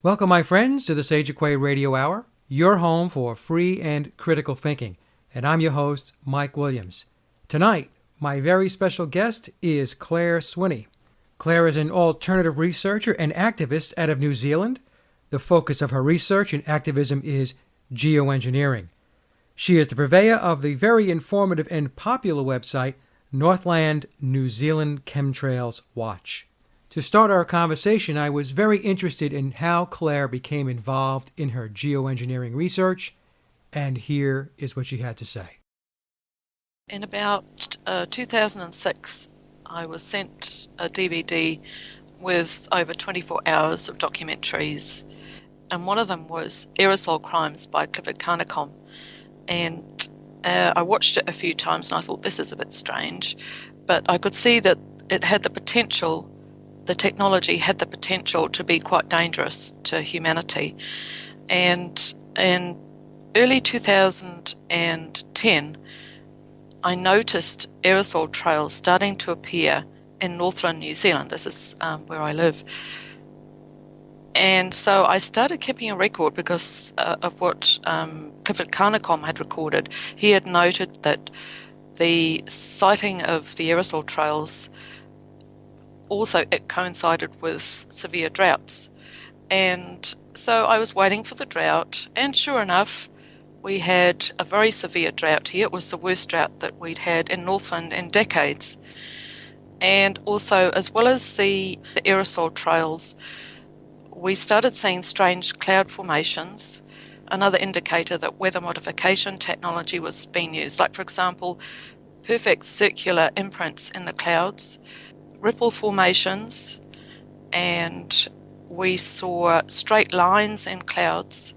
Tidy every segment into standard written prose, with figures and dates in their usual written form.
Welcome, my friends, to the Sage of Quay Radio Hour, your home for free and critical thinking. And I'm your host, Mike Williams. Tonight, my very special guest is Clare Swinney. Clare is an alternative researcher and activist out of New Zealand. The focus of her research and activism is geoengineering. She is the purveyor of the very informative and popular website, Northland New Zealand Chemtrails Watch. To start our conversation, I was very interested in how Clare became involved in her geoengineering research, and here is what she had to say. In about 2006, I was sent a DVD with over 24 hours of documentaries, and one of them was Aerosol Crimes by Clifford Carnicom. And I watched it a few times and I thought, this is a bit strange, but I could see that it had the potential. The technology had the potential to be quite dangerous to humanity. And in early 2010, I noticed aerosol trails starting to appear in Northland, New Zealand. This is where I live. And so I started keeping a record because of what Clifford Carnicom had recorded. He had noted that the sighting of the aerosol trails also, it coincided with severe droughts. And so I was waiting for the drought, and sure enough, we had a very severe drought here. It was the worst drought that we'd had in Northland in decades. And also, as well as the aerosol trails, we started seeing strange cloud formations, another indicator that weather modification technology was being used. Like, for example, perfect circular imprints in the clouds, ripple formations, and we saw straight lines in clouds.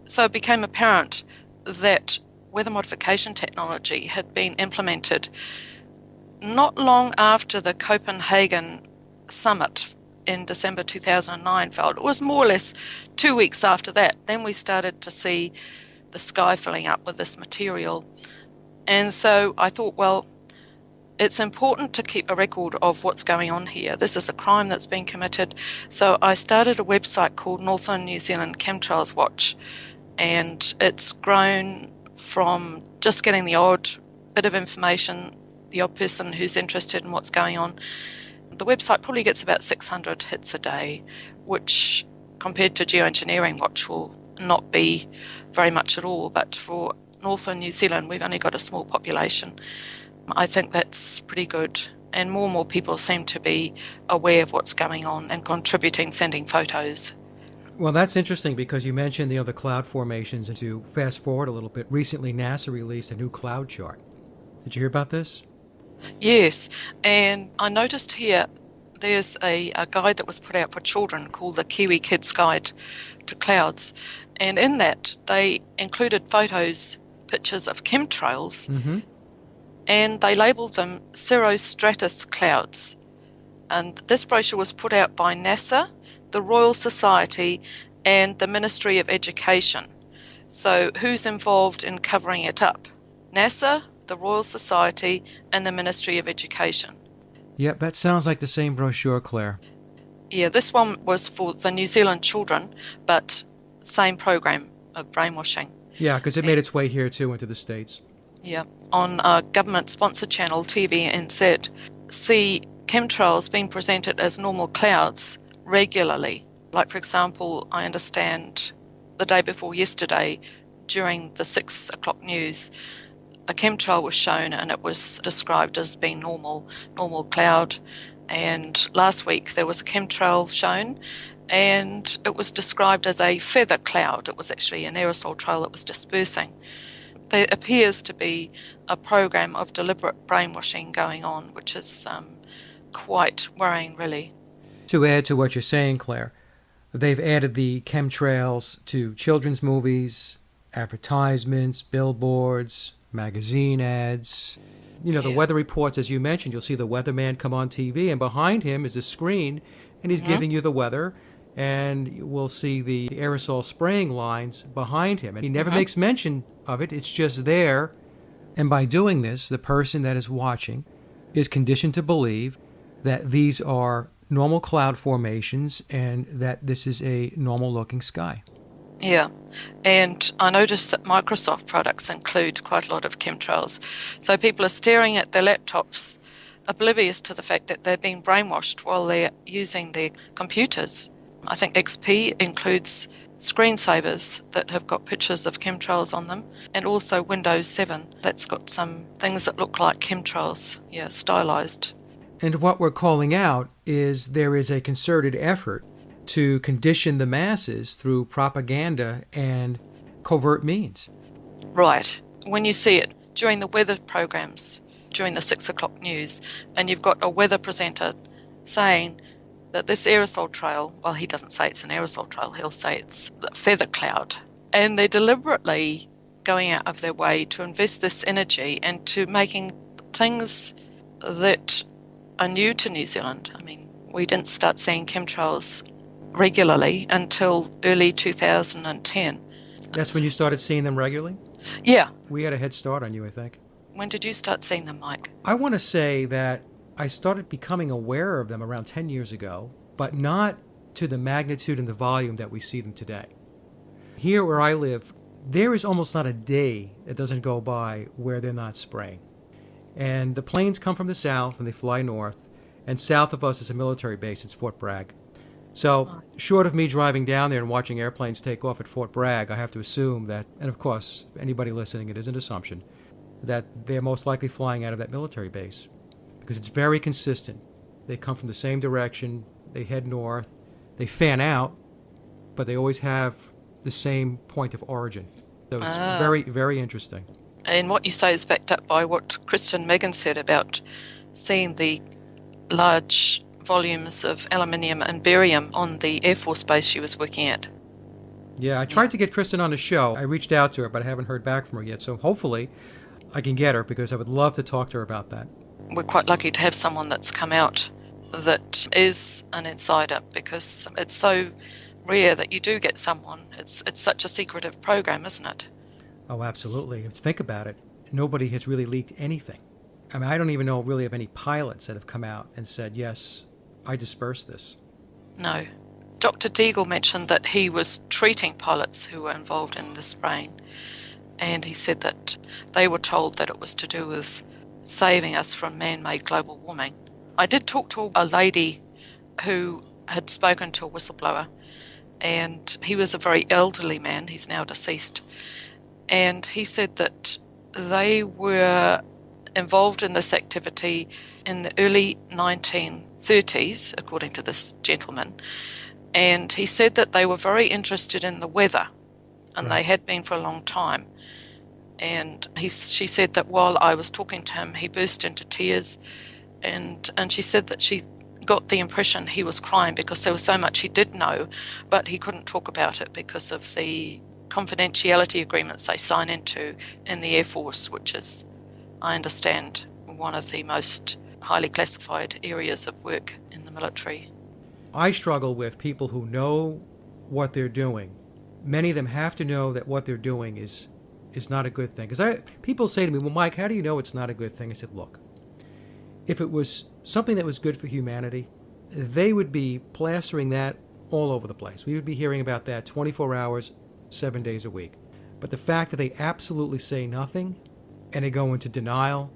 So it became apparent that weather modification technology had been implemented not long after the Copenhagen summit in December 2009 failed. It was more or less 2 weeks after that. Then we started to see the sky filling up with this material. And so I thought, well, it's important to keep a record of what's going on here. This is a crime that's been committed. So I started a website called Northern New Zealand Chemtrails Watch, and it's grown from just getting the odd bit of information, the odd person who's interested in what's going on. The website probably gets about 600 hits a day, which compared to Geoengineering Watch will not be very much at all. But for Northern New Zealand, we've only got a small population. I think that's pretty good, and more people seem to be aware of what's going on and contributing, sending photos. Well, that's interesting because you mentioned the cloud formations, and to fast forward a little bit, recently NASA released a new cloud chart. Did you hear about this? Yes, and I noticed here there's a guide that was put out for children called the Kiwi Kids Guide to Clouds, and in that they included pictures of chemtrails. Mm-hmm. And they labelled them cirrostratus clouds. And this brochure was put out by NASA, the Royal Society, and the Ministry of Education. So who's involved in covering it up? NASA, the Royal Society, and the Ministry of Education. Yep, that sounds like the same brochure, Clare. Yeah, this one was for the New Zealand children, but same program of brainwashing. Yeah, because it made its way here too into the States. Yeah, on a government-sponsored channel, TVNZ, see chemtrails being presented as normal clouds regularly. Like, for example, I understand the day before yesterday, during the 6 o'clock news, a chemtrail was shown and it was described as being normal cloud. And last week there was a chemtrail shown and it was described as a feather cloud. It was actually an aerosol trail that was dispersing. There appears to be a program of deliberate brainwashing going on, which is quite worrying, really. To add to what you're saying, Clare, they've added the chemtrails to children's movies, advertisements, billboards, magazine ads. The weather reports, as you mentioned, you'll see the weatherman come on TV, and behind him is a screen, and he's giving you the weather, and we'll see the aerosol spraying lines behind him. And he never makes mention of it. It's just there. And by doing this, the person that is watching is conditioned to believe that these are normal cloud formations and that this is a normal looking sky. Yeah, and I noticed that Microsoft products include quite a lot of chemtrails. So people are staring at their laptops, oblivious to the fact that they're being brainwashed while they're using their computers. I think XP includes screensavers that have got pictures of chemtrails on them, and also Windows 7 that's got some things that look like chemtrails, yeah, stylized. And what we're calling out is there is a concerted effort to condition the masses through propaganda and covert means. Right. When you see it during the weather programs, during the 6 o'clock news, and you've got a weather presenter saying that this aerosol trail, well, he doesn't say it's an aerosol trail, he'll say it's a feather cloud. And they're deliberately going out of their way to invest this energy into making things that are new to New Zealand. I mean, we didn't start seeing chemtrails regularly until early 2010. That's when you started seeing them regularly? Yeah. We had a head start on you, I think. When did you start seeing them, Mike? I want to say that I started becoming aware of them around 10 years ago, but not to the magnitude and the volume that we see them today. Here where I live, there is almost not a day that doesn't go by where they're not spraying. And the planes come from the south and they fly north, and south of us is a military base, it's Fort Bragg. So, short of me driving down there and watching airplanes take off at Fort Bragg, I have to assume that, and of course, anybody listening, it is an assumption, that they're most likely flying out of that military base. Because it's very consistent. They come from the same direction, they head north, they fan out, but they always have the same point of origin. So it's very, very interesting. And what you say is backed up by what Kristen Megan said about seeing the large volumes of aluminium and barium on the Air Force base she was working at. Yeah, I tried to get Kristen on the show. I reached out to her, but I haven't heard back from her yet. So hopefully I can get her because I would love to talk to her about that. We're quite lucky to have someone that's come out that is an insider because it's so rare that you do get someone. It's such a secretive program, isn't it? Oh, absolutely. Think about it. Nobody has really leaked anything. I mean, I don't even know really of any pilots that have come out and said, yes, I dispersed this. No. Dr. Deagle mentioned that he was treating pilots who were involved in the spraying, and he said that they were told that it was to do with saving us from man-made global warming. I did talk to a lady who had spoken to a whistleblower, and he was a very elderly man. He's now deceased. And he said that they were involved in this activity in the early 1930s, according to this gentleman. And he said that they were very interested in the weather, and they had been for a long time. And she said that while I was talking to him, he burst into tears. And she said that she got the impression he was crying because there was so much he did know, but he couldn't talk about it because of the confidentiality agreements they sign into in the Air Force, which is, I understand, one of the most highly classified areas of work in the military. I struggle with people who know what they're doing. Many of them have to know that what they're doing is not a good thing. Because people say to me, well, Mike, how do you know it's not a good thing? I said, look, if it was something that was good for humanity, they would be plastering that all over the place. We would be hearing about that 24 hours, 7 days a week. But the fact that they absolutely say nothing and they go into denial,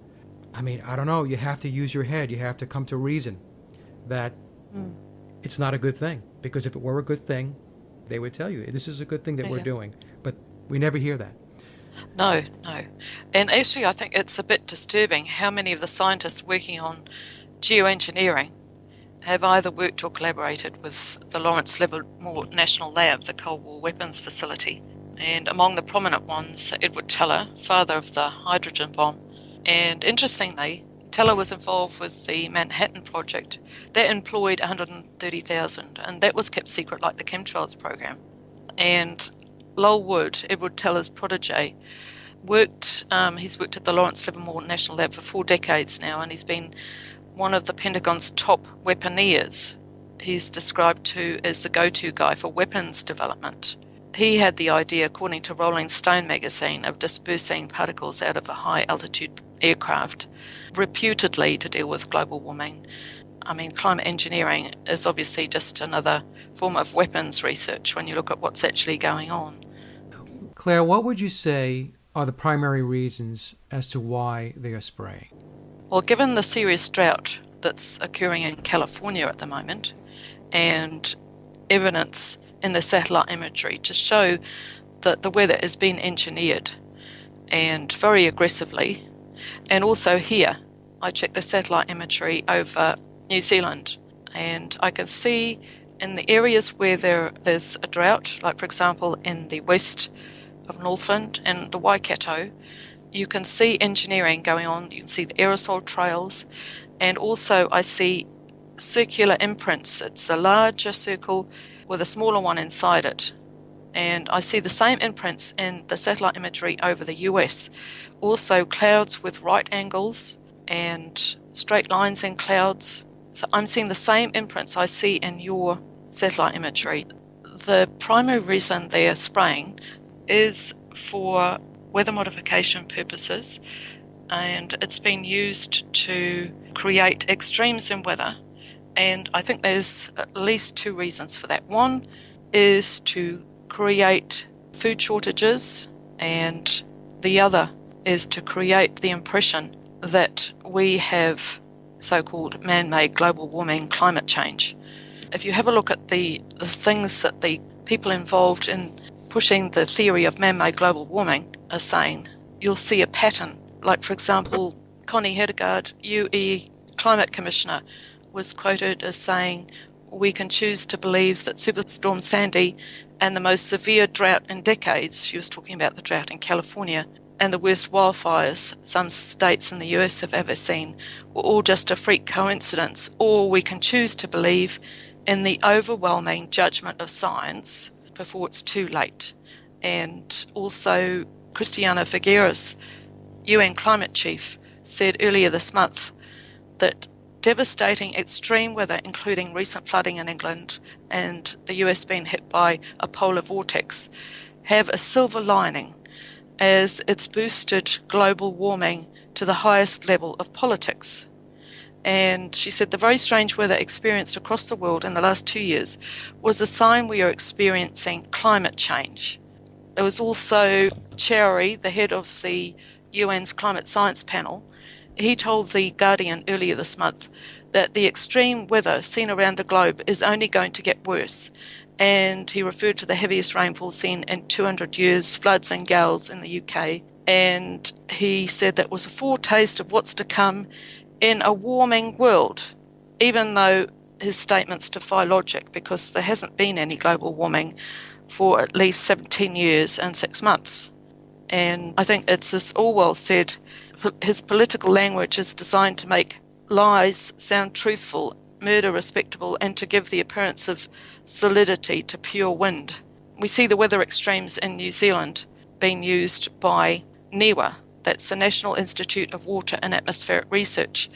I mean, I don't know. You have to use your head. You have to come to reason that it's not a good thing. Because if it were a good thing, they would tell you, this is a good thing that we're doing. But we never hear that. No. And actually, I think it's a bit disturbing how many of the scientists working on geoengineering have either worked or collaborated with the Lawrence Livermore National Lab, the Cold War Weapons Facility. And among the prominent ones, Edward Teller, father of the hydrogen bomb. And interestingly, Teller was involved with the Manhattan Project. That employed 130,000, and that was kept secret like the chemtrails program. And Lowell Wood, Edward Teller's protege, he's worked at the Lawrence Livermore National Lab for 4 decades now, and he's been one of the Pentagon's top weaponeers. He's described to as the go-to guy for weapons development. He had the idea, according to Rolling Stone magazine, of dispersing particles out of a high-altitude aircraft, reputedly to deal with global warming. I mean, climate engineering is obviously just another form of weapons research when you look at what's actually going on. Claire, what would you say are the primary reasons as to why they are spraying? Well, given the serious drought that's occurring in California at the moment, and evidence in the satellite imagery to show that the weather is being engineered and very aggressively. And also here, I checked the satellite imagery over New Zealand, and I can see in the areas where there's a drought, like for example in the west of Northland and the Waikato, you can see engineering going on. You can see the aerosol trails, and also I see circular imprints. It's a larger circle with a smaller one inside it. And I see the same imprints in the satellite imagery over the US. Also, clouds with right angles and straight lines in clouds. So I'm seeing the same imprints I see in your satellite imagery. The primary reason they are spraying is for weather modification purposes, and it's been used to create extremes in weather. And I think there's at least two reasons for that. One is to create food shortages, and the other is to create the impression that we have so-called man-made global warming, climate change. If you have a look at the things that the people involved in pushing the theory of man-made global warming are saying, you'll see a pattern. Like, for example, Connie Hedegaard, UE Climate Commissioner, was quoted as saying, we can choose to believe that Superstorm Sandy and the most severe drought in decades, she was talking about the drought in California, and the worst wildfires some states in the US have ever seen, were all just a freak coincidence, or we can choose to believe in the overwhelming judgment of science before it's too late. And also, Christiana Figueres, UN climate chief, said earlier this month that devastating extreme weather, including recent flooding in England and the US being hit by a polar vortex, have a silver lining as it's boosted global warming to the highest level of politics. And she said the very strange weather experienced across the world in the last 2 years was a sign we are experiencing climate change. There was also Cherry, the head of the UN's climate science panel. He told The Guardian earlier this month that the extreme weather seen around the globe is only going to get worse. And he referred to the heaviest rainfall seen in 200 years, floods and gales in the UK. And he said that was a foretaste of what's to come in a warming world, even though his statements defy logic because there hasn't been any global warming for at least 17 years and 6 months. And I think it's as Orwell said, his political language is designed to make lies sound truthful, murder respectable, and to give the appearance of solidity to pure wind. We see the weather extremes in New Zealand being used by NIWA, that's the National Institute of Water and Atmospheric Research.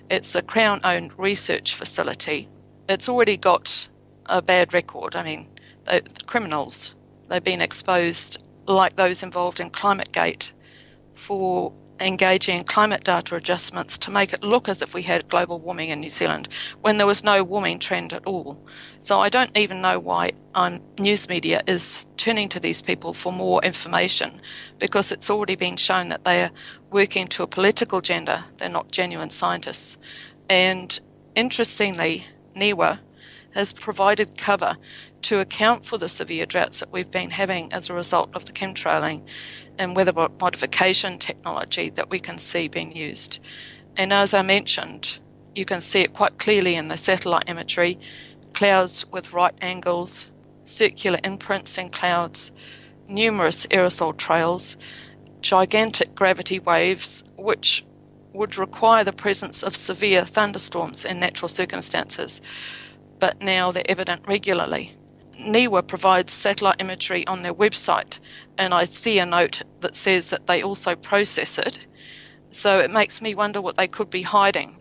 It's a Crown-owned research facility. It's already got a bad record. I mean, the criminals, they've been exposed like those involved in ClimateGate for engaging in climate data adjustments to make it look as if we had global warming in New Zealand when there was no warming trend at all. So I don't even know why news media is turning to these people for more information, because it's already been shown that they are working to a political agenda. They're not genuine scientists. And interestingly, NIWA has provided cover to account for the severe droughts that we've been having as a result of the chemtrailing and weather modification technology that we can see being used. And as I mentioned, you can see it quite clearly in the satellite imagery, clouds with right angles, circular imprints in clouds, numerous aerosol trails, gigantic gravity waves, which would require the presence of severe thunderstorms in natural circumstances, but now they're evident regularly. NIWA provides satellite imagery on their website, and I see a note that says that they also process it. So it makes me wonder what they could be hiding.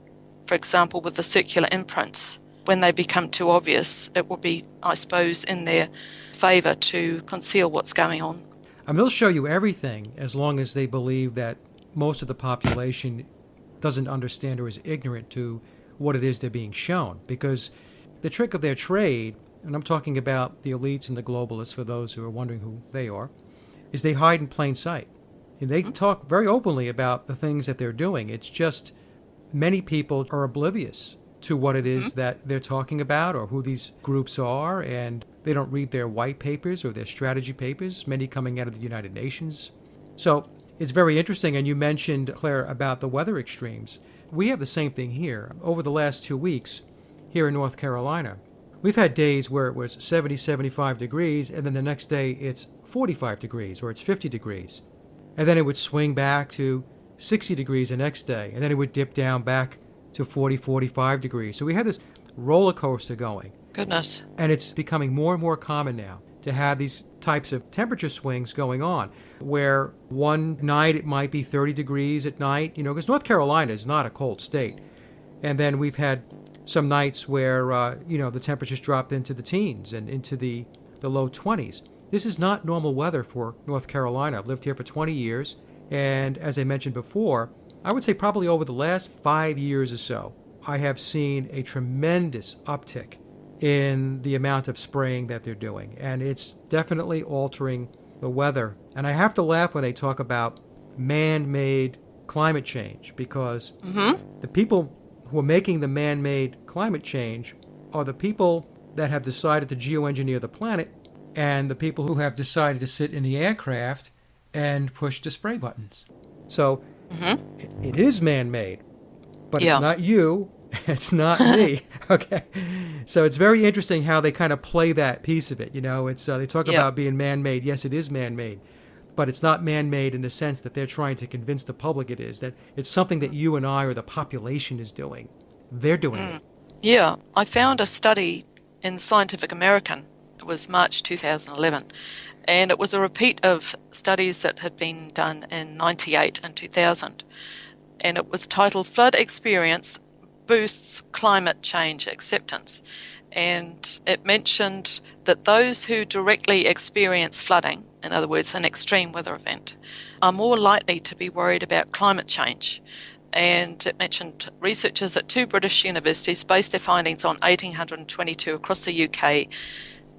For example, with the circular imprints, when they become too obvious, it will be, I suppose, in their favour to conceal what's going on. And they'll show you everything as long as they believe that most of the population doesn't understand or is ignorant to what it is they're being shown. Because the trick of their trade, and I'm talking about the elites and the globalists for those who are wondering who they are, is they hide in plain sight. And they talk very openly about the things that they're doing. It's just many people are oblivious to what it is that they're talking about or who these groups are, and they don't read their white papers or their strategy papers, many coming out of the United Nations. So it's very interesting, and you mentioned, Claire, about the weather extremes. We have the same thing here. Over the last 2 weeks here in North Carolina, we've had days where it was 70, 75 degrees, and then the next day it's 45 degrees or it's 50 degrees. And then it would swing back to 60 degrees the next day, and then it would dip down back to 40, 45 degrees. So we had this roller coaster going. Goodness. And it's becoming more and more common now to have these types of temperature swings going on, where one night it might be 30 degrees at night, because North Carolina is not a cold state. And then we've had some nights where, the temperatures dropped into the teens and into the low 20s. This is not normal weather for North Carolina. I've lived here for 20 years. And as I mentioned before, I would say probably over the last 5 years or so, I have seen a tremendous uptick in the amount of spraying that they're doing. And it's definitely altering the weather. And I have to laugh when they talk about man-made climate change, because the people who are making the man-made climate change are the people that have decided to geoengineer the planet and the people who have decided to sit in the aircraft and push the spray buttons. So it is man-made, but it's not you, it's not me. Okay, so it's very interesting how they kind of play that piece of it. It's they talk about being man-made. Yes, it is man-made, but it's not man-made in the sense that they're trying to convince the public it is. That it's something that you and I or the population is doing. They're doing it. Yeah, I found a study in Scientific American. It was March 2011. And it was a repeat of studies that had been done in 98 and 2000. And it was titled Flood Experience Boosts Climate Change Acceptance. And it mentioned that those who directly experience flooding, in other words, an extreme weather event, are more likely to be worried about climate change. And it mentioned researchers at 2 British universities based their findings on 1,822 across the UK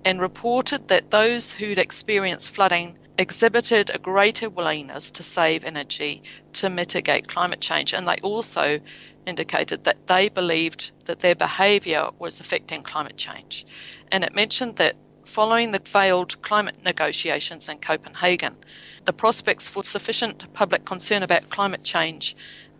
and reported that those who'd experienced flooding exhibited a greater willingness to save energy to mitigate climate change. And they also indicated that they believed that their behaviour was affecting climate change. And it mentioned that following the failed climate negotiations in Copenhagen, the prospects for sufficient public concern about climate change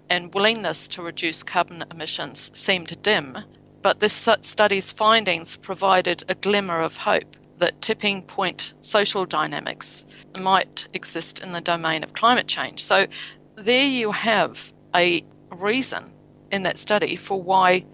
and willingness to reduce carbon emissions seemed dim. But this study's findings provided a glimmer of hope that tipping point social dynamics might exist in the domain of climate change. So there you have a reason in that study for why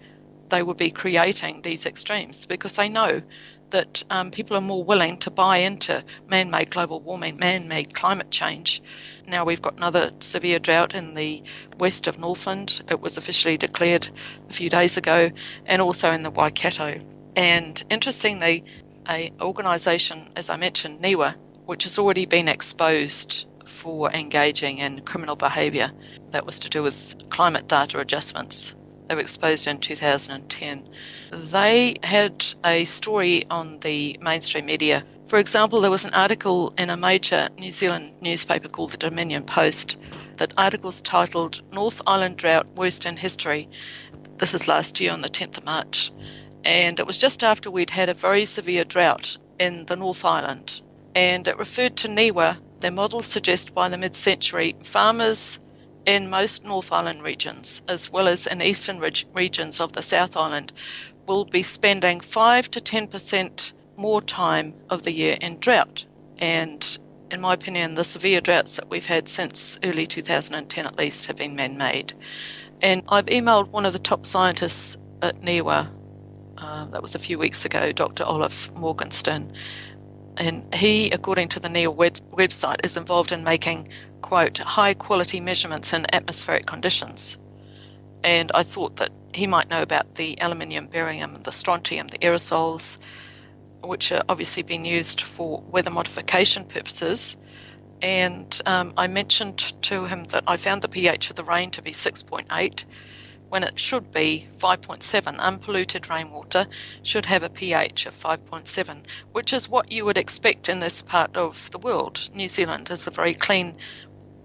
they would be creating these extremes, because they know that people are more willing to buy into man-made global warming, man-made climate change. Now we've got another severe drought in the west of Northland. It was officially declared a few days ago, and also in the Waikato. And interestingly, an organisation, as I mentioned, NIWA, which has already been exposed for engaging in criminal behaviour that was to do with climate data adjustments. They were exposed in 2010. They had a story on the mainstream media. For example, there was an article in a major New Zealand newspaper called the Dominion Post. That article's titled North Island Drought Worst in History. This is last year on the 10th of March. And it was just after we'd had a very severe drought in the North Island. And it referred to NIWA. Their models suggest by the mid-century, farmers in most North Island regions, as well as in eastern regions of the South Island, will be spending 5 to 10% more time of the year in drought. And in my opinion, the severe droughts that we've had since early 2010 at least have been man-made. And I've emailed one of the top scientists at NIWA, that was a few weeks ago, Dr. Olaf Morgenstern, and he, according to the NIWA website, is involved in making, quote, high-quality measurements in atmospheric conditions. And I thought that he might know about the aluminium, barium, and the strontium, the aerosols, which are obviously being used for weather modification purposes. And I mentioned to him that I found the pH of the rain to be 6.8, when it should be 5.7. Unpolluted rainwater should have a pH of 5.7, which is what you would expect in this part of the world. New Zealand is a very clean,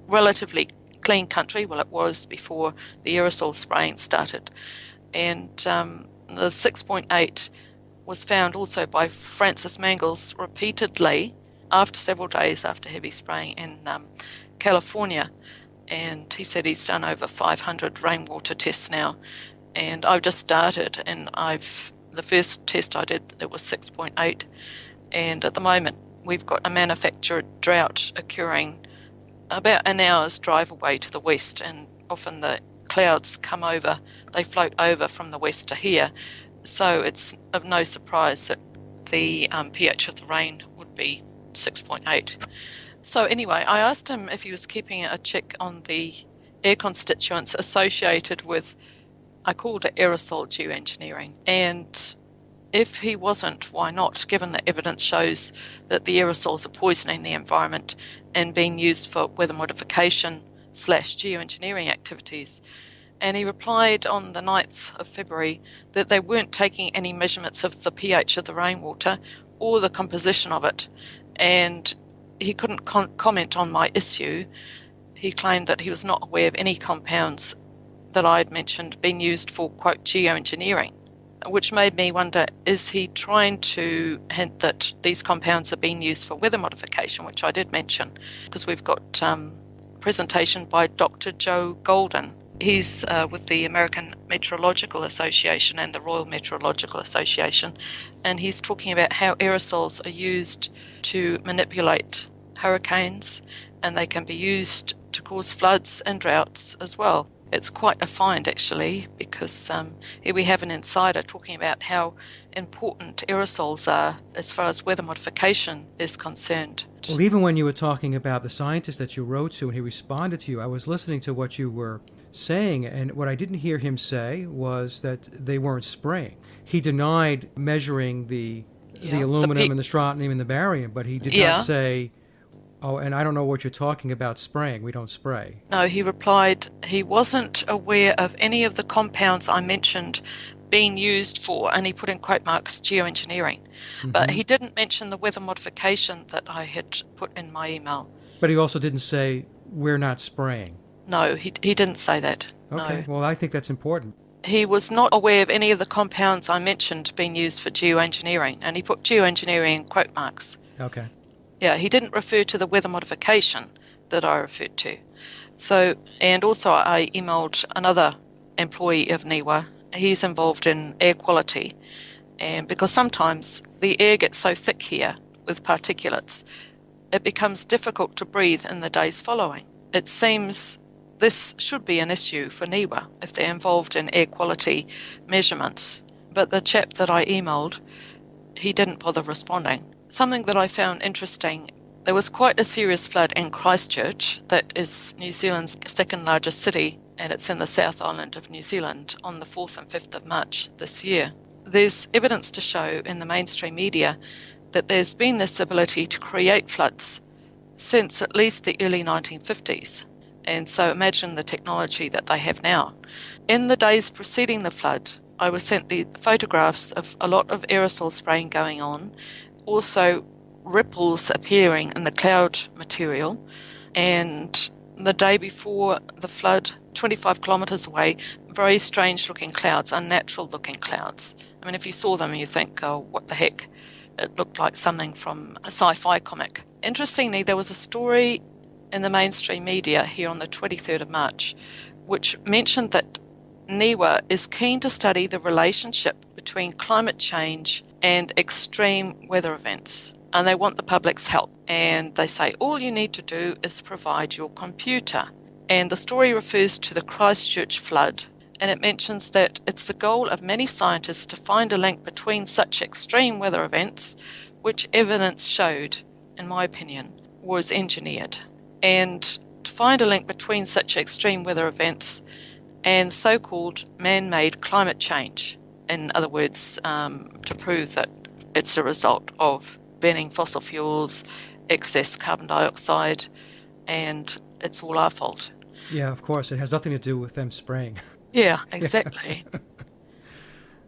relatively clean country. Well, it was before the aerosol spraying started. And the 6.8 was found also by Francis Mangles repeatedly after several days after heavy spraying in California. And he said he's done over 500 rainwater tests now. And I've just started, and the first test I did, it was 6.8. And at the moment, we've got a manufactured drought occurring about an hour's drive away to the west, and often the clouds come over, they float over from the west to here. So it's of no surprise that the pH of the rain would be 6.8. So anyway, I asked him if he was keeping a check on the air constituents associated with, I called it aerosol geoengineering. And if he wasn't, why not, given that evidence shows that the aerosols are poisoning the environment and being used for weather modification / geoengineering activities. And he replied on the 9th of February that they weren't taking any measurements of the pH of the rainwater or the composition of it. And he couldn't comment on my issue. He claimed that he was not aware of any compounds that I had mentioned being used for, quote, geoengineering, which made me wonder, is he trying to hint that these compounds are being used for weather modification, which I did mention, because we've got a presentation by Dr. Joe Golden. He's with the American Meteorological Association and the Royal Meteorological Association, and he's talking about how aerosols are used to manipulate hurricanes, and they can be used to cause floods and droughts as well. It's quite a find, actually, because here we have an insider talking about how important aerosols are as far as weather modification is concerned. Well, even when you were talking about the scientist that you wrote to and he responded to you, I was listening to what you were saying, and what I didn't hear him say was that they weren't spraying. He denied measuring the aluminum and the strontium and the barium, but he did not say, oh, and I don't know what you're talking about spraying. We don't spray. No, he replied he wasn't aware of any of the compounds I mentioned being used for, and he put in quote marks, geoengineering. Mm-hmm. But he didn't mention the weather modification that I had put in my email. But he also didn't say, we're not spraying. No, he didn't say that. Okay, no. Well, I think that's important. He was not aware of any of the compounds I mentioned being used for geoengineering, and he put geoengineering in quote marks. Okay. Yeah, he didn't refer to the weather modification that I referred to. So, and also I emailed another employee of NIWA. He's involved in air quality, and because sometimes the air gets so thick here with particulates, it becomes difficult to breathe in the days following. It seems this should be an issue for NIWA if they're involved in air quality measurements. But the chap that I emailed, he didn't bother responding. Something that I found interesting, there was quite a serious flood in Christchurch, that is New Zealand's second largest city, and it's in the South Island of New Zealand, on the 4th and 5th of March this year. There's evidence to show in the mainstream media that there's been this ability to create floods since at least the early 1950s. And so imagine the technology that they have now. In the days preceding the flood, I was sent the photographs of a lot of aerosol spraying going on, also ripples appearing in the cloud material. And the day before the flood, 25 kilometres away, very strange looking clouds, unnatural looking clouds. I mean, if you saw them, you think, oh, what the heck? It looked like something from a sci-fi comic. Interestingly, there was a story in the mainstream media here on the 23rd of March, which mentioned that NIWA is keen to study the relationship between climate change and extreme weather events, and they want the public's help. And they say all you need to do is provide your computer. And the story refers to the Christchurch flood, and it mentions that it's the goal of many scientists to find a link between such extreme weather events, which evidence showed, in my opinion, was engineered. And to find a link between such extreme weather events and so-called man-made climate change. In other words, to prove that it's a result of burning fossil fuels, excess carbon dioxide, and it's all our fault. Yeah, of course. It has nothing to do with them spraying. Yeah, exactly.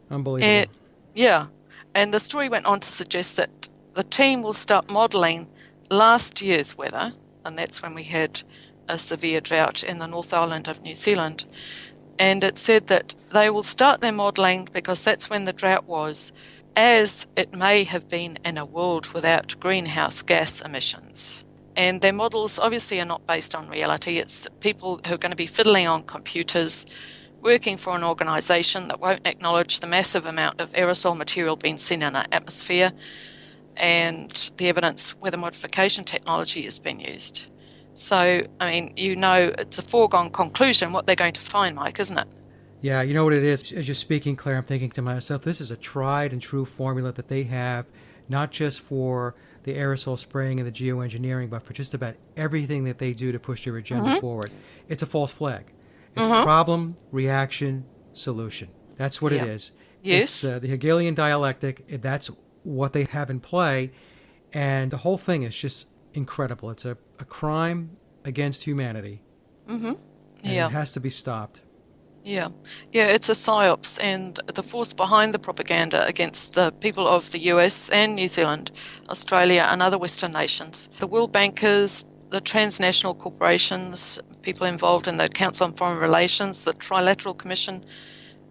Unbelievable. And yeah, and the story went on to suggest that the team will start modelling last year's weather, and that's when we had a severe drought in the North Island of New Zealand. And it said that they will start their modelling because that's when the drought was, as it may have been in a world without greenhouse gas emissions. And their models obviously are not based on reality. It's people who are going to be fiddling on computers, working for an organisation that won't acknowledge the massive amount of aerosol material being seen in our atmosphere and the evidence weather modification technology has been used. So, I mean, it's a foregone conclusion what they're going to find, Mike, isn't it? Yeah, you know what it is? As you're speaking, Claire, I'm thinking to myself, this is a tried and true formula that they have, not just for the aerosol spraying and the geoengineering, but for just about everything that they do to push their agenda Mm-hmm. forward. It's a false flag. It's Mm-hmm. problem, reaction, solution. That's what it Yeah. is. It's Yes. the Hegelian dialectic. That's what they have in play. And the whole thing is just incredible. It's a crime against humanity, Mm-hmm. and it Yeah. has to be stopped. Yeah. Yeah, it's a psyops, and the force behind the propaganda against the people of the US and New Zealand, Australia, and other Western nations. The world bankers, the transnational corporations, people involved in the Council on Foreign Relations, the Trilateral Commission,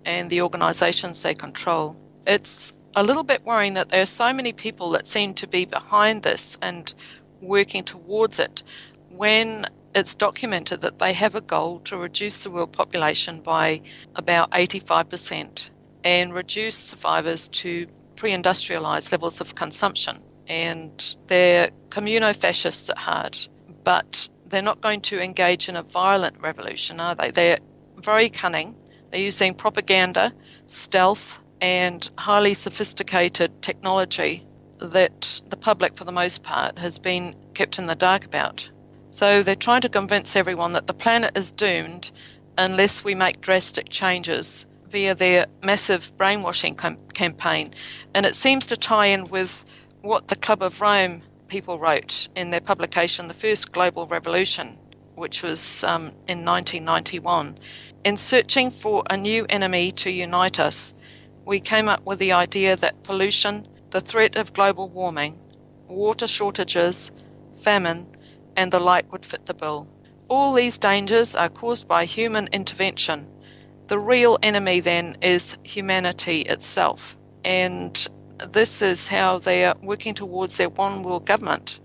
and the organisations they control. It's a little bit worrying that there are so many people that seem to be behind this and working towards it when it's documented that they have a goal to reduce the world population by about 85% and reduce survivors to pre-industrialized levels of consumption. And they're communo-fascists at heart, but they're not going to engage in a violent revolution, are they? They're very cunning. They're using propaganda, stealth, and highly sophisticated technology that the public, for the most part, has been kept in the dark about. So they're trying to convince everyone that the planet is doomed unless we make drastic changes via their massive brainwashing campaign. And it seems to tie in with what the Club of Rome people wrote in their publication, The First Global Revolution, which was in 1991. In searching for a new enemy to unite us, we came up with the idea that pollution, the threat of global warming, water shortages, famine, and the like would fit the bill. All these dangers are caused by human intervention. The real enemy then is humanity itself. And this is how they are working towards their one world government,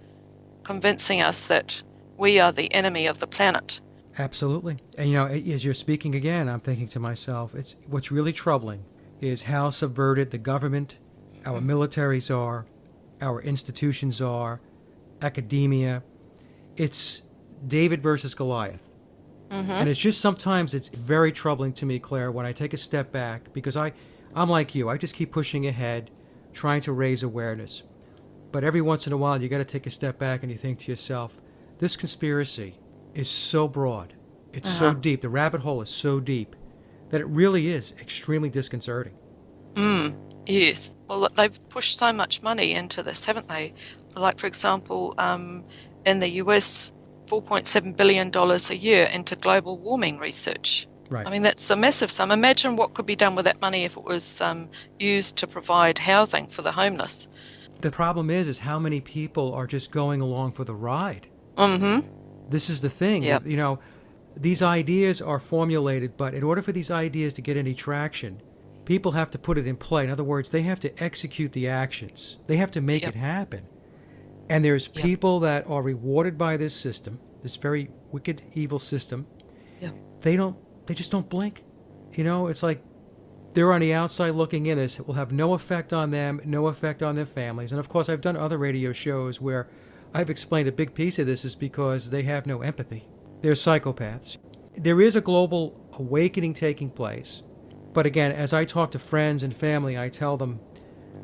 convincing us that we are the enemy of the planet. Absolutely. And as you're speaking again, I'm thinking to myself, it's what's really troubling is how subverted the government, our militaries are, our institutions are, academia. It's David versus Goliath. And it's just sometimes it's very troubling to me, Claire, when I take a step back because I'm like you. I just keep pushing ahead, trying to raise awareness. But every once in a while, you got to take a step back and you think to yourself, this conspiracy is so broad. It's so deep. The rabbit hole is so deep that it really is extremely disconcerting. Yes. Well, they've pushed so much money into this, haven't they? Like, for example, in the US, $4.7 billion a year into global warming research. Right. I mean, that's a massive sum. Imagine what could be done with that money if it was used to provide housing for the homeless. The problem is how many people are just going along for the ride. Mm-hmm. This is the thing. Yep. These ideas are formulated, but in order for these ideas to get any traction, people have to put it in play. In other words, they have to execute the actions. They have to make Yep. it happen. And there's Yep. people that are rewarded by this system, this very wicked, evil system. Yep. They just don't blink. It's like they're on the outside looking in. This will have no effect on them, no effect on their families. And of course, I've done other radio shows where I've explained a big piece of this is because they have no empathy. They're psychopaths. There is a global awakening taking place. But again, as I talk to friends and family, I tell them,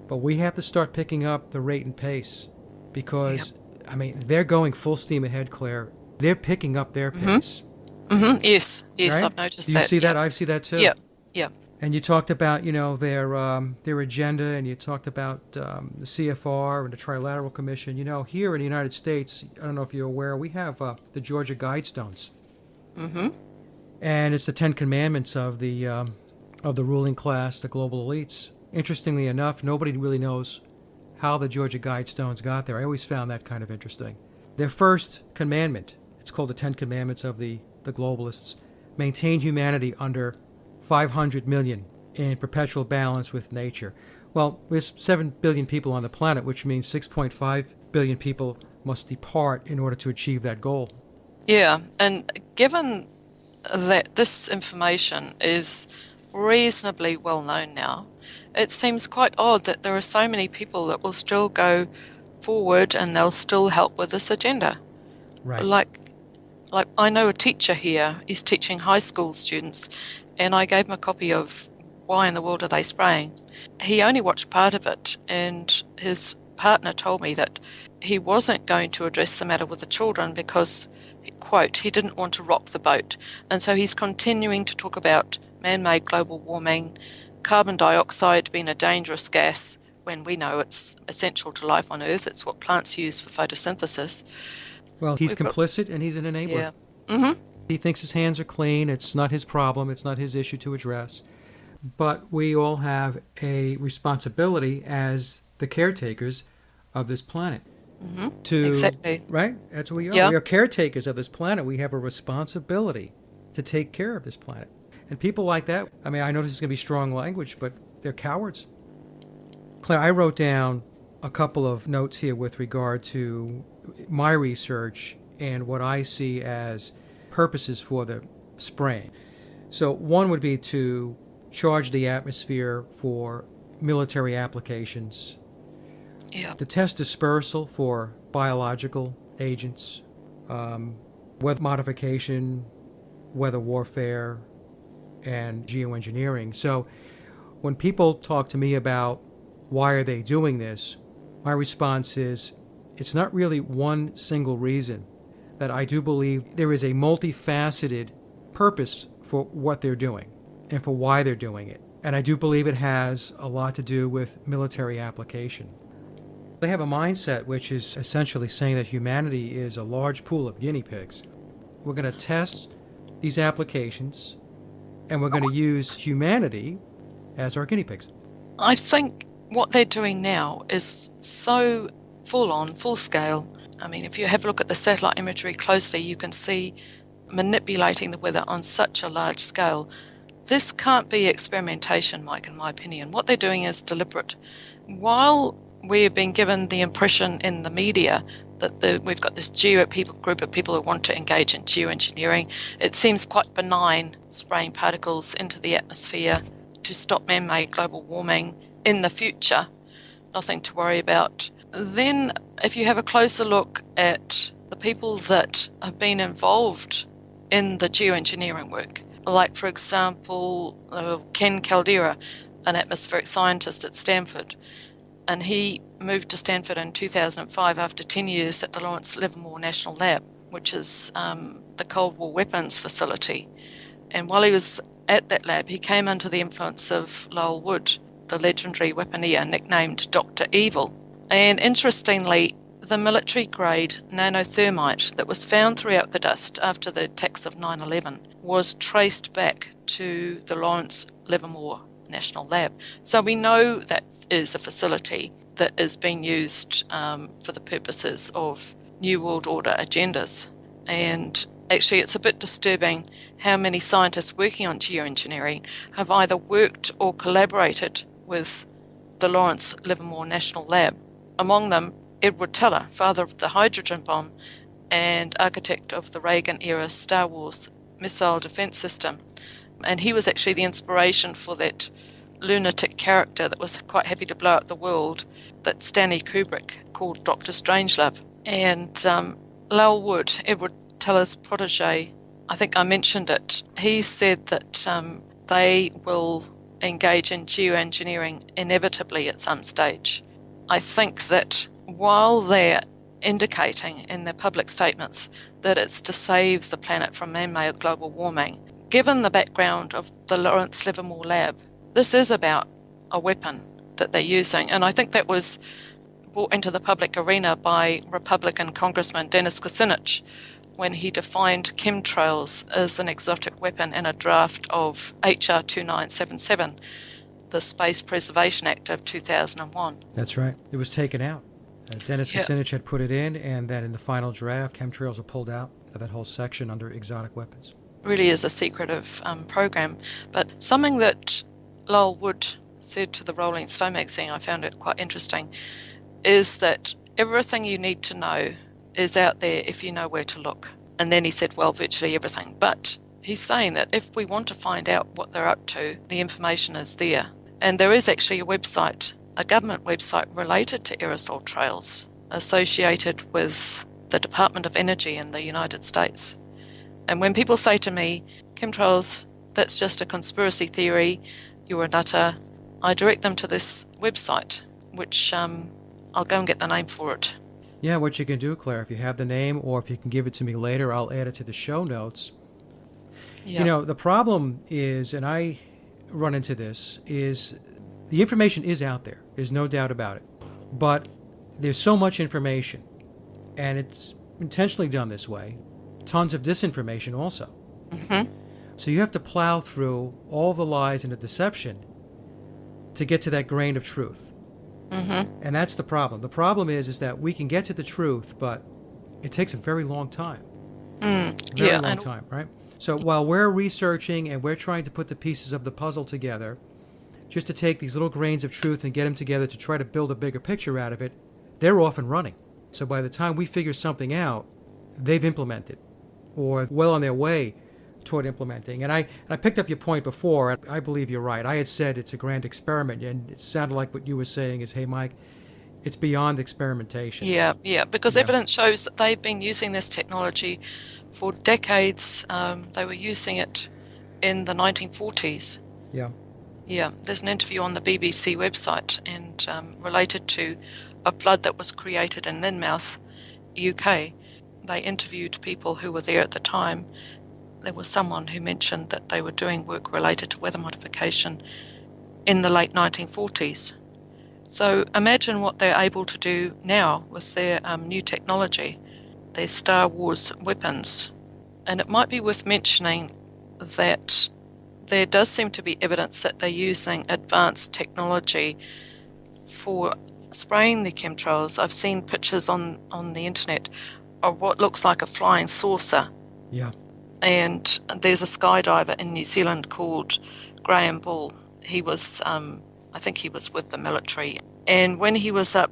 but we have to start picking up the rate and pace because, they're going full steam ahead, Claire. They're picking up their pace. Mm-hmm. Yes. Yes, Right? I've noticed Do you that. see that? Yep. I see that too. Yep. Yep. And you talked about, their agenda, and you talked about the CFR and the Trilateral Commission. Here in the United States, I don't know if you're aware, we have the Georgia Guidestones. Mm-hmm. And it's the Ten Commandments of the ruling class, the global elites. Interestingly enough, nobody really knows how the Georgia Guidestones got there. I always found that kind of interesting. Their first commandment, it's called the Ten Commandments of the globalists, maintain humanity under 500 million in perpetual balance with nature. Well, there's 7 billion people on the planet, which means 6.5 billion people must depart in order to achieve that goal. Yeah, and given that this information is reasonably well known now, it seems quite odd that there are so many people that will still go forward and they'll still help with this agenda. Right. Like I know a teacher here, he's teaching high school students, and I gave him a copy of Why in the World Are They Spraying? He only watched part of it, and his partner told me that he wasn't going to address the matter with the children because, quote, he didn't want to rock the boat. And so he's continuing to talk about man-made global warming, carbon dioxide being a dangerous gas when we know it's essential to life on Earth. It's what plants use for photosynthesis. Well, he's complicit and he's an enabler. Yeah. Mm-hmm. He thinks his hands are clean. It's not his problem. It's not his issue to address. But we all have a responsibility as the caretakers of this planet. Mm-hmm. Exactly. Right? That's what we are. Yeah. We are caretakers of this planet. We have a responsibility to take care of this planet. And people like that, I mean, I know this is going to be strong language, but they're cowards. Claire, I wrote down a couple of notes here with regard to my research and what I see as purposes for the spraying. So one would be to charge the atmosphere for military applications, to test dispersal for biological agents, weather modification, weather warfare, and geoengineering. So when people talk to me about why are they doing this, my response is it's not really one single reason. That I do believe there is a multifaceted purpose for what they're doing and for why they're doing it. And I do believe it has a lot to do with military application. They have a mindset which is essentially saying that humanity is a large pool of guinea pigs. We're going to test these applications and we're going to use humanity as our guinea pigs. I think what they're doing now is so full on, full scale. I mean, if you have a look at the satellite imagery closely, you can see manipulating the weather on such a large scale. This can't be experimentation, Mike, in my opinion. What they're doing is deliberate. While we're being given the impression in the media that we've got this group of people who want to engage in geoengineering, it seems quite benign, spraying particles into the atmosphere to stop man-made global warming in the future. Nothing to worry about. Then, if you have a closer look at the people that have been involved in the geoengineering work, like, for example, Ken Caldera, an atmospheric scientist at Stanford, and he moved to Stanford in 2005 after 10 years at the Lawrence Livermore National Lab, which is the Cold War weapons facility. And while he was at that lab, he came under the influence of Lowell Wood, the legendary weaponeer nicknamed Dr. Evil. And interestingly, the military-grade nanothermite that was found throughout the dust after the attacks of 9/11 was traced back to the Lawrence Livermore National Lab. So we know that is a facility that is being used for the purposes of New World Order agendas. And actually, it's a bit disturbing how many scientists working on geoengineering have either worked or collaborated with the Lawrence Livermore National Lab. Among them, Edward Teller, father of the hydrogen bomb and architect of the Reagan-era Star Wars missile defense system. And he was actually the inspiration for that lunatic character that was quite happy to blow up the world that Stanley Kubrick called Dr. Strangelove. And Lowell Wood, Edward Teller's protege, I think I mentioned it, he said that they will engage in geoengineering inevitably at some stage. I think that while they're indicating in their public statements that it's to save the planet from man-made global warming, given the background of the Lawrence Livermore Lab, this is about a weapon that they're using. And I think that was brought into the public arena by Republican Congressman Dennis Kucinich, when he defined chemtrails as an exotic weapon in a draft of HR 2977, the Space Preservation Act of 2001. That's right. It was taken out. Dennis Yeah, Kucinich had put it in, and then in the final draft, chemtrails were pulled out of that whole section under exotic weapons. really is a secretive program. But something that Lowell Wood said to the Rolling Stone magazine, I found it quite interesting, is that everything you need to know is out there if you know where to look. And then he said, well, virtually everything. But he's saying that if we want to find out what they're up to, the information is there. And there is actually a website, a government website related to aerosol trails associated with the Department of Energy in the United States. And when people say to me, chemtrails, that's just a conspiracy theory, you're a nutter, I direct them to this website, which I'll go and get the name for it. Yeah, what you can do, Claire, if you have the name or if you can give it to me later, I'll add it to the show notes. Yeah. You know, the problem is, and I run into this, is the information is out there. There's no doubt about it. But there's so much information, and it's intentionally done this way. Tons of disinformation also. Mm-hmm. So you have to plow through all the lies and the deception to get to that grain of truth. Mm-hmm. And that's the problem. The problem is that we can get to the truth, but it takes a very long time. Very long time, right? So while we're researching and we're trying to put the pieces of the puzzle together, just to take these little grains of truth and get them together to try to build a bigger picture out of it, they're off and running. So by the time we figure something out, they've implemented or well on their way toward implementing. And I picked up your point before, and I believe you're right. I had said it's a grand experiment, and it sounded like what you were saying is, hey, Mike, it's beyond experimentation. Yeah, because evidence shows that they've been using this technology for decades. They were using it in the 1940s. Yeah, there's an interview on the BBC website and related to a flood that was created in Lynmouth, UK. They interviewed people who were there at the time. There was someone who mentioned that they were doing work related to weather modification in the late 1940s. So imagine what they're able to do now with their new technology, their Star Wars weapons. And it might be worth mentioning that there does seem to be evidence that they're using advanced technology for spraying the chemtrails. I've seen pictures on the internet of what looks like a flying saucer. Yeah. And there's a skydiver in New Zealand called Graham Bull. He was, I think he was with the military. And when he was up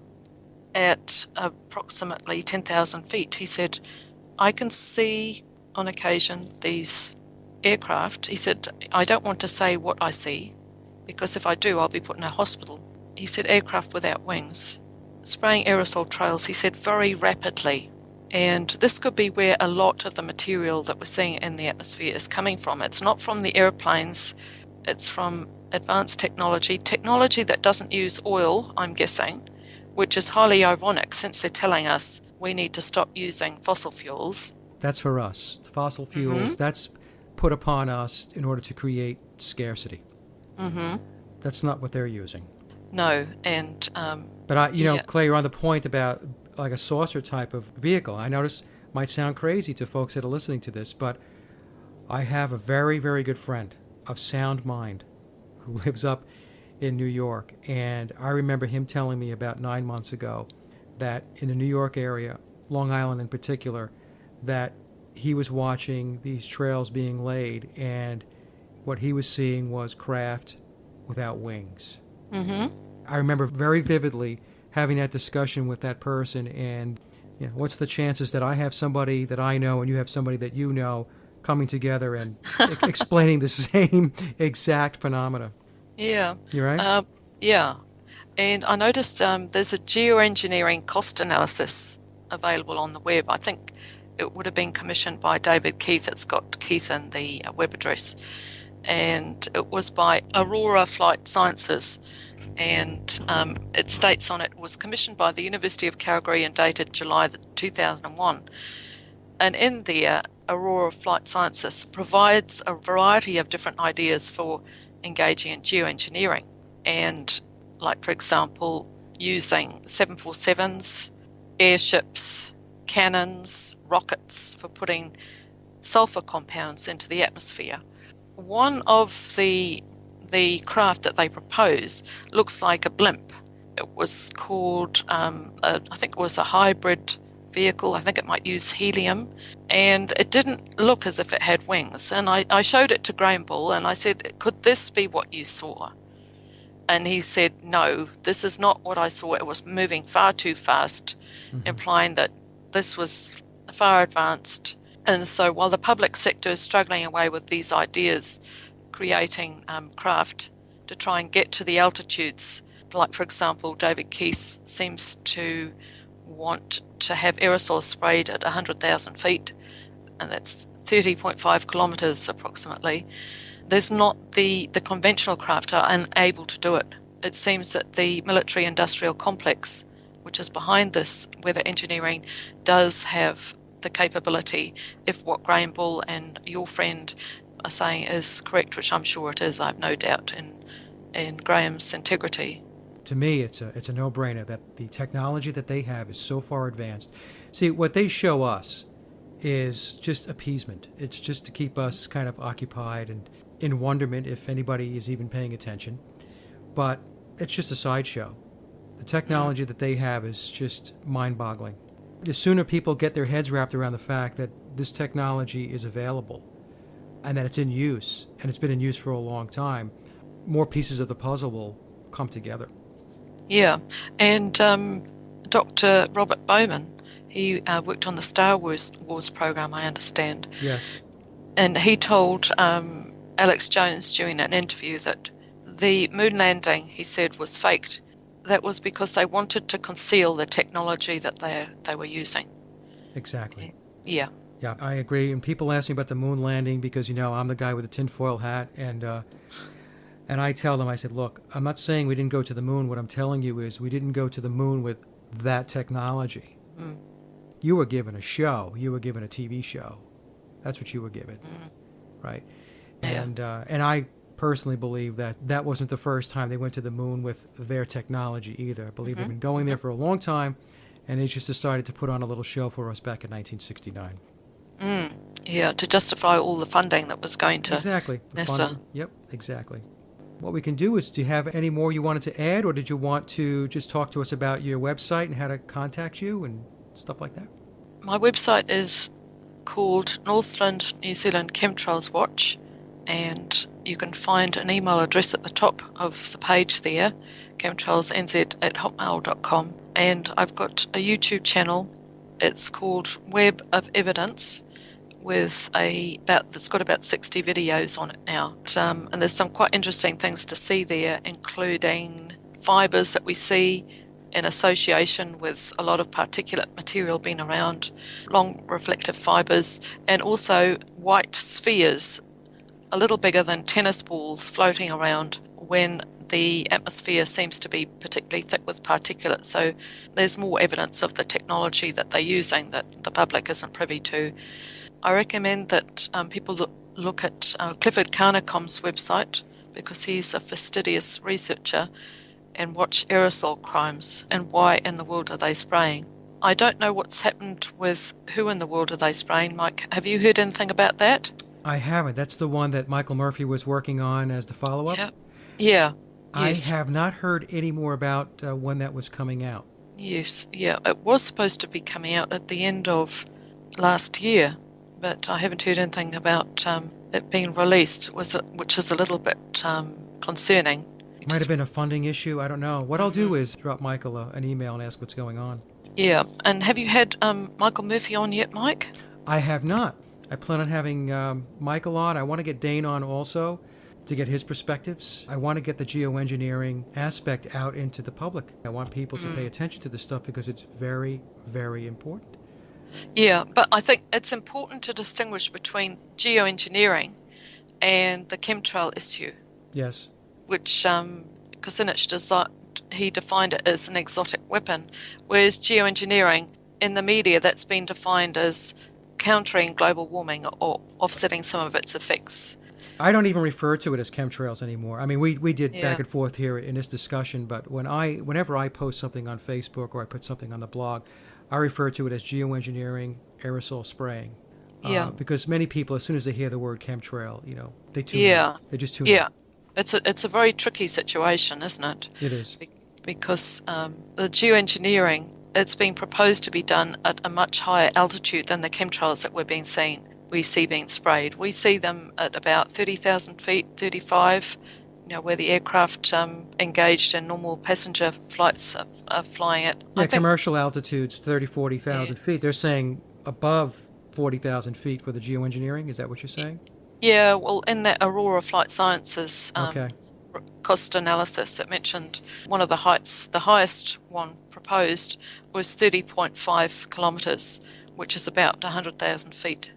at approximately 10,000 feet, he said, I can see on occasion these aircraft. He said, I don't want to say what I see, because if I do, I'll be put in a hospital. He said, aircraft without wings, spraying aerosol trails, he said, very rapidly. And this could be where a lot of the material that we're seeing in the atmosphere is coming from. It's not from the airplanes, it's from advanced technology that doesn't use oil, I'm guessing, which is highly ironic since they're telling us we need to stop using fossil fuels. That's for us. The fossil fuels, that's put upon us in order to create scarcity. That's not what they're using. No, and... but, you know, Clay, you're on the point about like a saucer type of vehicle. I notice might sound crazy to folks that are listening to this, but I have a very, very good friend of sound mind who lives up in New York, and I remember him telling me about 9 months ago that in the New York area, Long Island in particular, that he was watching these trails being laid, and what he was seeing was craft without wings. I remember very vividly having that discussion with that person, and you know, what's the chances that I have somebody that I know and you have somebody that you know coming together and explaining the same exact phenomena? Yeah. You right? Yeah. And I noticed there's a geoengineering cost analysis available on the web. I think it would have been commissioned by David Keith. It's got Keith in the web address. And it was by Aurora Flight Sciences. And it states on it was commissioned by the University of Calgary and dated July 2001. And in there, Aurora Flight Sciences provides a variety of different ideas for engaging in geoengineering. And like, for example, using 747s, airships, cannons, rockets for putting sulfur compounds into the atmosphere. One of the craft that they propose looks like a blimp. It was called, I think it was a hybrid vehicle. I think it might use helium, and it didn't look as if it had wings. And I showed it to Graham Bull and I said, could this be what you saw? And he said, no, this is not what I saw. It was moving far too fast, implying that this was far advanced. And so while the public sector is struggling away with these ideas, creating craft to try and get to the altitudes, like, for example, David Keith seems to want to have aerosol sprayed at 100,000 feet, and that's 30.5 kilometres approximately. There's not the conventional craft are unable to do it. It seems that the military-industrial complex, which is behind this weather engineering, does have the capability, if what Graham Bull and your friend are saying is correct, which I'm sure it is. I have no doubt in Graham's integrity. To me, it's a no-brainer that the technology that they have is so far advanced. See, what they show us is just appeasement. It's just to keep us kind of occupied and in wonderment, if anybody is even paying attention. But it's just a sideshow. The technology that they have is just mind-boggling. The sooner people get their heads wrapped around the fact that this technology is available and that it's in use, and it's been in use for a long time, more pieces of the puzzle will come together. Yeah, and Dr. Robert Bowman, he worked on the Star Wars program, I understand. Yes. And he told Alex Jones during an interview that the moon landing, he said, was faked. That was because they wanted to conceal the technology that they were using. Exactly. Yeah. Yeah, I agree. And people ask me about the moon landing because, I'm the guy with the tinfoil hat. And I tell them, I said, look, I'm not saying we didn't go to the moon. What I'm telling you is we didn't go to the moon with that technology. You were given a show. You were given a TV show. That's what you were given. Right? Yeah. And I personally believe that wasn't the first time they went to the moon with their technology either. I believe they've been going there for a long time, and they just decided to put on a little show for us back in 1969. Yeah, to justify all the funding that was going to Exactly. NASA. Funding. Yep, exactly. What we can do is, do you have any more you wanted to add, or did you want to just talk to us about your website and how to contact you and stuff like that? My website is called Northland New Zealand Chemtrails Watch, and you can find an email address at the top of the page there, chemtrailsnz@hotmail.com. And I've got a YouTube channel. It's called Web of Evidence, with it's got about 60 videos on it now. And there's some quite interesting things to see there, including fibres that we see in association with a lot of particulate material being around, long reflective fibres, and also white spheres, a little bigger than tennis balls, floating around when the atmosphere seems to be particularly thick with particulate. So there's more evidence of the technology that they're using that the public isn't privy to. I recommend that people look at Clifford Carnicom's website, because he's a fastidious researcher, and watch aerosol crimes and why in the world are they spraying. I don't know what's happened with who in the world are they spraying. Mike, have you heard anything about that? I haven't. That's the one that Michael Murphy was working on as the follow-up? Yeah. Yes. I have not heard any more about when that was coming out. Yes, yeah. It was supposed to be coming out at the end of last year, but I haven't heard anything about it being released, which is a little bit concerning. Might have been a funding issue. I don't know. What I'll do is drop Michael an email and ask what's going on. Yeah. And have you had Michael Murphy on yet, Mike? I have not. I plan on having Michael on. I want to get Dane on also to get his perspectives. I want to get the geoengineering aspect out into the public. I want people to pay attention to this stuff because it's very, very important. Yeah, but I think it's important to distinguish between geoengineering and the chemtrail issue. Yes. Which Kucinich he defined it as an exotic weapon, whereas geoengineering, in the media, that's been defined as countering global warming or offsetting some of its effects. I don't even refer to it as chemtrails anymore. I mean, we did back and forth here in this discussion, but whenever I post something on Facebook or I put something on the blog, I refer to it as geoengineering aerosol spraying. Yeah. Because many people, as soon as they hear the word chemtrail, they tune out. Yeah. They just tune Yeah. out. It's a very tricky situation, isn't it? It is. Because the geoengineering, it's being proposed to be done at a much higher altitude than the chemtrails that we see being sprayed. We see them at about 30,000 feet, 35, where the aircraft engaged in normal passenger flights are flying at. Yeah, I think, commercial altitudes, 30, 40,000 yeah, feet. They're saying above 40,000 feet for the geoengineering. Is that what you're saying? yeah. Well, in that Aurora Flight Sciences Okay. cost analysis, it mentioned one of the heights, the highest one proposed was 30.5 kilometres, which is about 100,000 feet.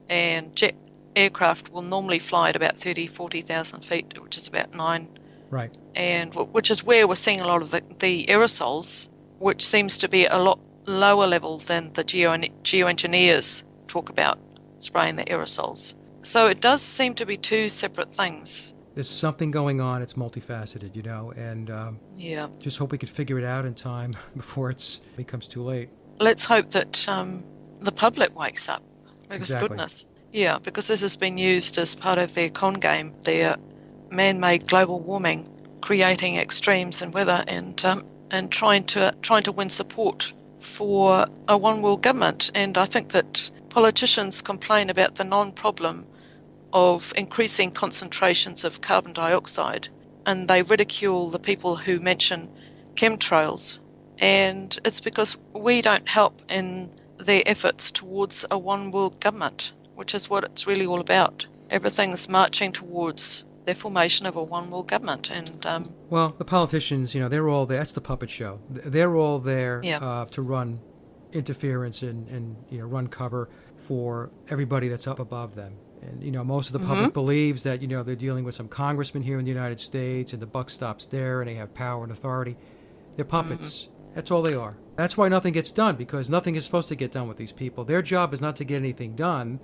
And jet aircraft will normally fly at about 30, 40,000 feet, which is about 9. Right. And which is where we're seeing a lot of the aerosols, which seems to be a lot lower level than the geoengineers talk about spraying the aerosols. So it does seem to be two separate things. There's something going on. It's multifaceted, and Yeah. just hope we could figure it out in time before it becomes too late. Let's hope that the public wakes up. Because Exactly. goodness. Yeah, because this has been used as part of their con game, their man-made global warming, creating extremes in weather and trying to win support for a one-world government. And I think that politicians complain about the non-problem of increasing concentrations of carbon dioxide, and they ridicule the people who mention chemtrails. And it's because we don't help in their efforts towards a one-world government, which is what it's really all about. Everything's marching towards the formation of a one-world government. And Well, the politicians, they're all there. That's the puppet show. They're all there Yeah. to run interference and run cover for everybody that's up above them. And, most of the public believes that, they're dealing with some congressman here in the United States and the buck stops there and they have power and authority. They're puppets. That's all they are. That's why nothing gets done, because nothing is supposed to get done with these people. Their job is not to get anything done.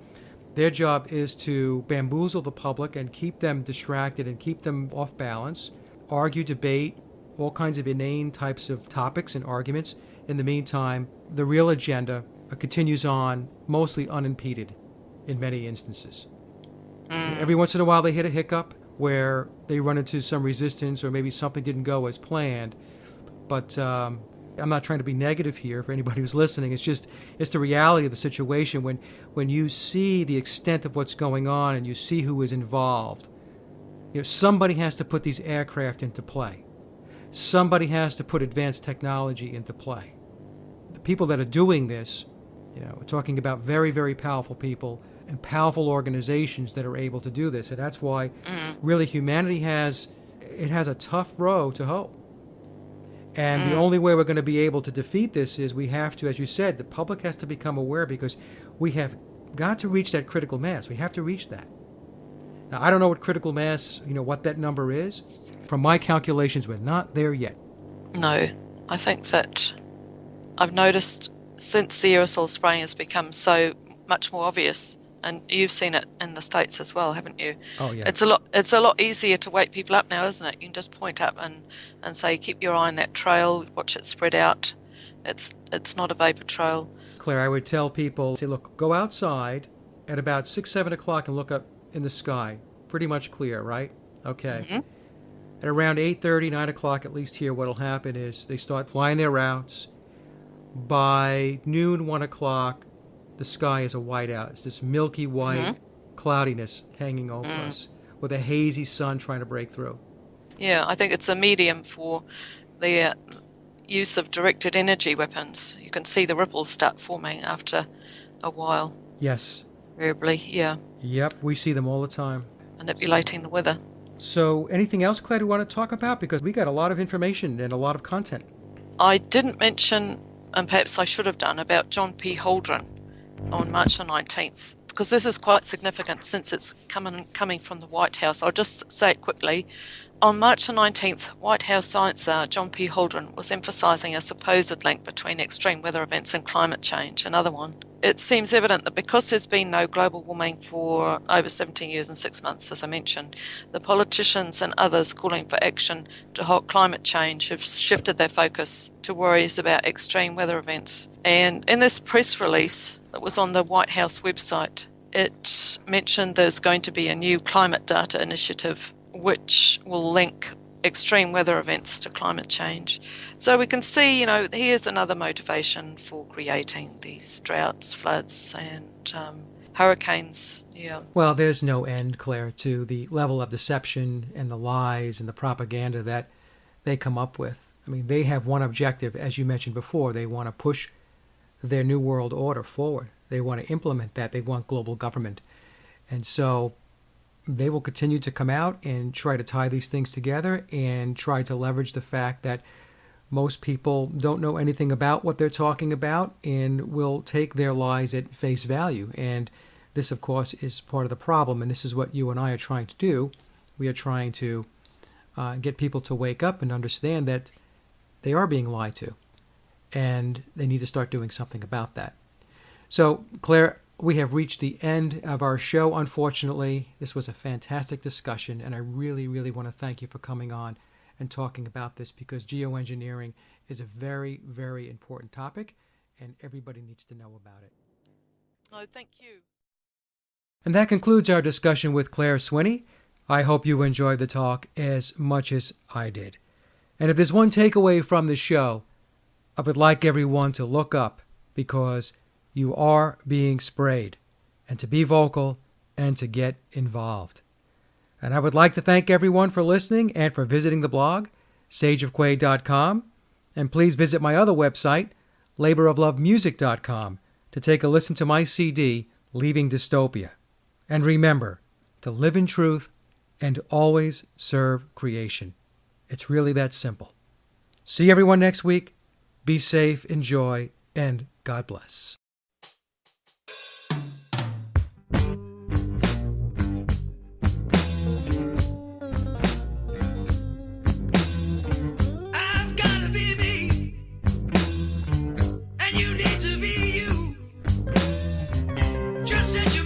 Their job is to bamboozle the public and keep them distracted and keep them off balance, argue, debate, all kinds of inane types of topics and arguments. In the meantime, the real agenda continues on, mostly unimpeded in many instances. Every once in a while they hit a hiccup where they run into some resistance or maybe something didn't go as planned. But I'm not trying to be negative here for anybody who's listening. It's the reality of the situation when you see the extent of what's going on and you see who is involved. Somebody has to put these aircraft into play. Somebody has to put advanced technology into play. The people that are doing this, we're talking about very, very powerful people and powerful organizations that are able to do this. And that's why really humanity has a tough row to hoe. And the only way we're going to be able to defeat this is we have to, as you said, the public has to become aware, because we have got to reach that critical mass. We have to reach that. Now, I don't know what critical mass, what that number is. From my calculations, we're not there yet. No, I think that I've noticed since the aerosol spraying has become so much more obvious, and you've seen it in the States as well, haven't you? Oh, yeah. It's a lot easier to wake people up now, isn't it? You can just point up and say, keep your eye on that trail, watch it spread out. It's not a vapor trail. Claire, I would tell people, say, look, go outside at about 6, 7 o'clock and look up in the sky. Pretty much clear, right? Okay. Mm-hmm. At around 8:30, 9 o'clock, at least here, what will happen is they start flying their routes. By noon, 1 o'clock, the sky is a whiteout. It's this milky white cloudiness hanging over us with a hazy sun trying to break through. Yeah, I think it's a medium for the use of directed energy weapons. You can see the ripples start forming after a while. Yes. Variably, yeah. Yep, we see them all the time. Manipulating the weather. So anything else, Claire, we want to talk about? Because we got a lot of information and a lot of content. I didn't mention, and perhaps I should have done, about John P. Holdren on March the 19th, because this is quite significant since it's coming from the White House. I'll just say it quickly. On March the 19th, White House science czar John P. Holdren was emphasising a supposed link between extreme weather events and climate change. Another one. it seems evident that because there's been no global warming for over 17 years and 6 months, as I mentioned, the politicians and others calling for action to halt climate change have shifted their focus to worries about extreme weather events. And in this press release that was on the White House website, it mentioned there's going to be a new climate data initiative which will link extreme weather events to climate change. So we can see, here's another motivation for creating these droughts, floods, and hurricanes. Yeah. Well, there's no end, Claire, to the level of deception and the lies and the propaganda that they come up with. I mean, they have one objective, as you mentioned before. They want to push their New World Order forward. They want to implement that. They want global government. And so they will continue to come out and try to tie these things together and try to leverage the fact that most people don't know anything about what they're talking about and will take their lies at face value. And this, of course, is part of the problem. And this is what you and I are trying to do. We are trying to get people to wake up and understand that they are being lied to. And they need to start doing something about that. So, Claire, we have reached the end of our show, unfortunately. This was a fantastic discussion, and I really, really want to thank you for coming on and talking about this, because geoengineering is a very, very important topic, and everybody needs to know about it. Oh, thank you. And that concludes our discussion with Clare Swinney. I hope you enjoyed the talk as much as I did. And if there's one takeaway from the show, I would like everyone to look up, because you are being sprayed, and to be vocal and to get involved. And I would like to thank everyone for listening and for visiting the blog, sageofquay.com. And please visit my other website, laboroflovemusic.com, to take a listen to my CD, Leaving Dystopia. And remember to live in truth and always serve creation. It's really that simple. See everyone next week. Be safe, enjoy, and God bless. I've gotta be me, and you need to be you. Just set your